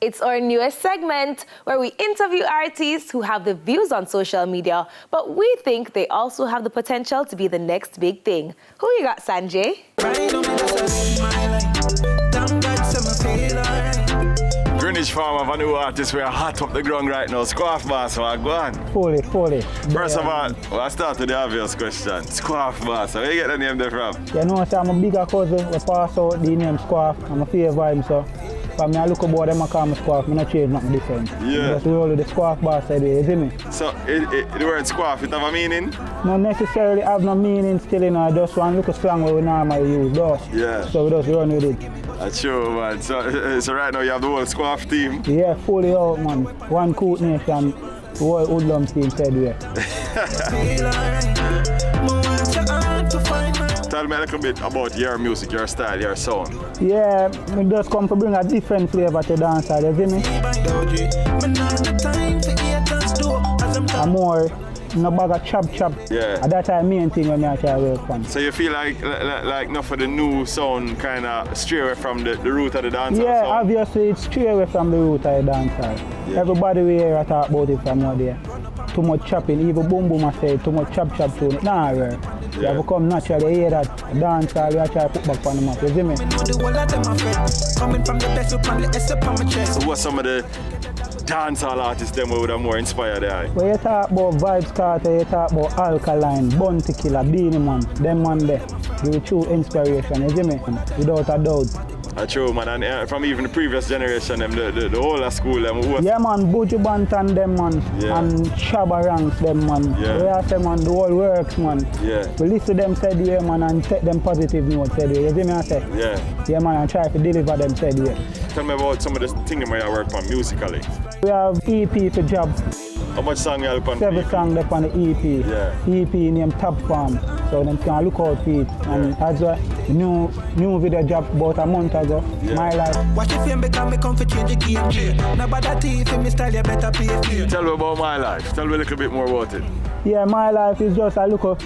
It's our newest segment where we interview artists who have the views on social media, but we think they also have the potential to be the next big thing. Who you got, Sanjay? Greenwich Farm of a new artist. We are hot up the ground right now. Squaf boss, go on. Fully. First of all, I start with the obvious question. Squaf boss, where you get the name there from? You know, I'm a bigger cousin. We pass out the name Squaf. I'm a favorite him, so. When I look about them, I call me Squaf. I'm not change nothing different. Yeah. Just roll with the Squaf boss anyway, you see me? So, the word Squaf, it have a meaning? Not necessarily have no meaning still, you know. Just one look slang where we normally use, though. Yeah. So we just run with it. That's true, man. So right now you have the whole Squaf team? Yeah, fully out, man. One Coot Nation, the whole Hoodlum team said we. Tell me a little bit about your music, your style, your sound. Yeah, we just come to bring a different flavor to dancehall, you see me? I'm more in a bag of chop. Yeah. And that's the main thing when I try to work on. So you feel like enough of the new sound kind of stray away from the root of the dancehall Yeah, sound? obviously it's stray away from the root of the dancehall. Yeah. Everybody we hear talk about it from out there. Too much chopping, even Boom Boom I say too much chop to it. Nah, rare. You have to come naturally, hear that dancehall, we try to put back on the map, you see me? So what's some of the dancehall artists them would have more inspired there? When you talk about Vibes Carter, you talk about Alkaline, Bounty Killer, Beanie Man, them man there, give you true inspiration, you see me? Without a doubt. That's true, man, and from even the previous generation, them, the older school, them who was... Yeah, man, Buju Banton, them, man, yeah. and Shabba Ranks, them, man. Yeah. We have them, man, the whole works, man. Yeah. We listen to them said way, man, and take them positive notes said way. You see me, I say? Yeah. Yeah, man, and try to deliver them said way. Tell me about some of the things where you work on musically. We have EP for job. How much song you help on? 7 songs left on the EP. Yeah. EP named Top Farm. So them can look out for it. And as well, new video job about a month ago. Yeah. My Life. Watch your film because me come for change the game. Nobody thief in me style, you better pay for. Tell me about My Life. Tell me a little bit more about it. Yeah, My Life is just a little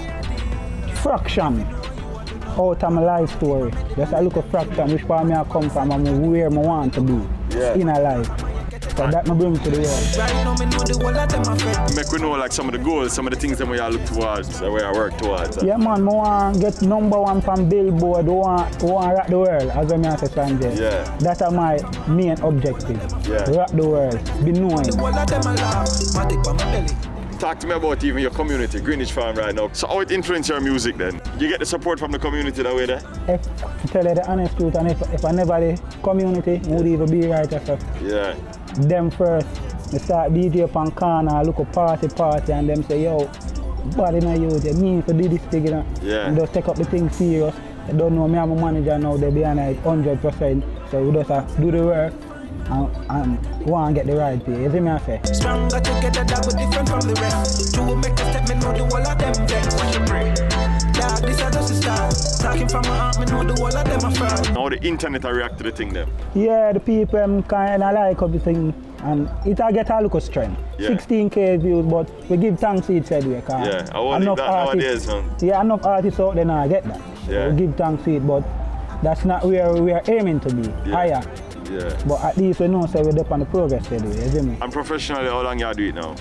fraction out of my life story. Just a little fraction which part me I come from and where I want to be in a life. So that me bring to the world. Right now me know the whole of them a friend. Make we know like some of the goals, some of the things that we all look towards, the way I work towards. Yeah, man, I want to get #1 from Billboard, I want to rock the world, as I say, Sanjay. Yeah. That's my main objective. Yeah. Rock the world, be known. The whole of them a laugh, matic on my belly. Talk to me about even your community, Greenwich Farm right now. So how it influences your music then? You get the support from the community that way there? If to tell you the honest truth, and if I never the community, would even be right after. Yeah. Them first, they start DJ up on corner, look a party, and them say, yo, body no use, they mean to do this thing, you know. Yeah. And just take up the thing serious. They don't know me, I'm a manager now, they behind it 100%. So we just do the work and want to get the right pay. You see me I say? Stronger together, that was different from the rest. You will make a step, me know the whole of them vex. Watch your pray. Dog, this is just a start. Talking from my heart, me know the whole of them a fraud. Now the internet react to the thing then? Yeah, the people kind of like everything. And it get a look of strength. Yeah. 16K views, but we give thanks to it said we. Yeah, I want that nowadays, man. Yeah, enough artists out there now get that. Yeah. So we give thanks to it, but that's not where we are aiming to be. Yeah. Higher. Yeah. But at least we know so we're up on the progress steady, you see me? And professionally, how long you do it now?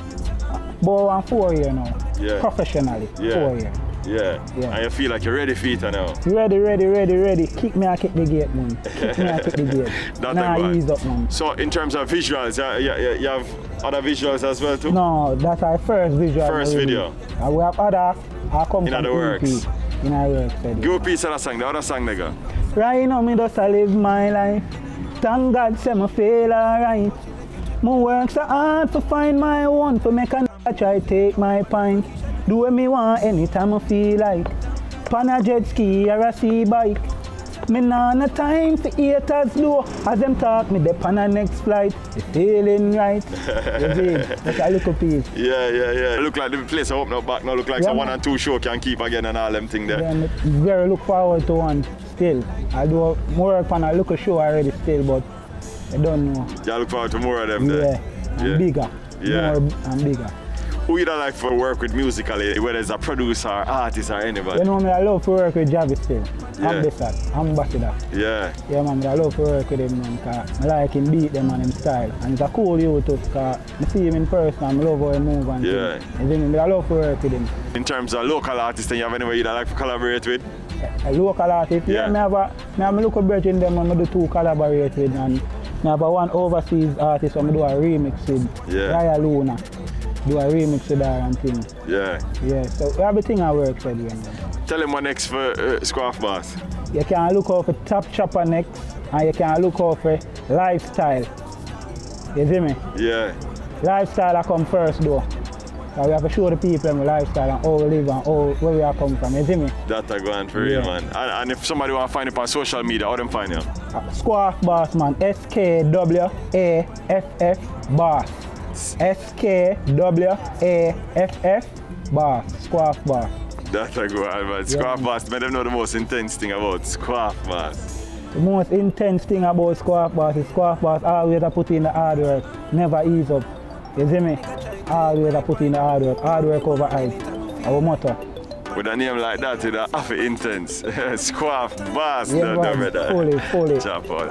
About 4 years now. Yeah. Professionally, Yeah. 4 years. Yeah. Yeah. And you feel like you're ready for it now? Ready. Kick me, I kick the gate, man. Kick me, I kick the gate. That nah, ease up, man. So in terms of visuals, you have other visuals as well too? No, that's our first visual. First video. We have other, I come In from other EP. works. In our works, steady. Give a piece of that song, the other song nigga. Right now, me just live my life. Thank God, say me feel alright. My work so hard to find my one, to make a try take my pint. Do what me want anytime I feel like. Pan a jet ski or a sea bike. Me nah no time for haters low. As them talk, me dey on the next flight. It's feeling right. You see, that's a little piece. Yeah. Look like the place I open up back now. Look like some 1 and 2 show can keep again and all them thing there. Then very look forward to one still. I do more work on a local show already still, but I don't know. Yeah, look forward to more of them there. Yeah, and bigger. Yeah. More and bigger. Who you don't like to work with musically, whether it's a producer, artist, or anybody? You know me, I love to work with Javi still. Yeah. Ambassador. Yeah. Yeah, man, I love to work with him, man, because I like him beat them and him style. And he's a cool youth, because I see him in person and I love how he move and Yeah. things. You see me, I love to work with him. In terms of local artists, then you have anywhere you don't like to collaborate with? A local artist, Yeah. I have a local bridge in them and I do 2 collaborate with, and I have one overseas artist and I do a remix with Raya Luna. Do a remix with her and things. Yeah. Yeah, so everything I work for them. Tell him what next for Squaf Boss. You can look out for Top Chopper next, and you can look out for Lifestyle. You see me? Yeah. Lifestyle I come first though. So we have to show the people the lifestyle and how we live and where we are come from, you see me? That's a going for real, man. And if somebody want to find it on social media, how them find you? Squaf Boss, man. SKWAFF Boss. SKWAFF Boss. Squaf Boss. That's a good one, man. Squaf Boss, let them know the most intense thing about Squaf Boss. The most intense thing about Squaf Boss is Squaf Boss always put in the hard work, never ease up. You see me? Always put in the hard work over ice. Our motto. With a name like that, it's half intense. Squaf Boss, Yeah, no, fully. Chop out.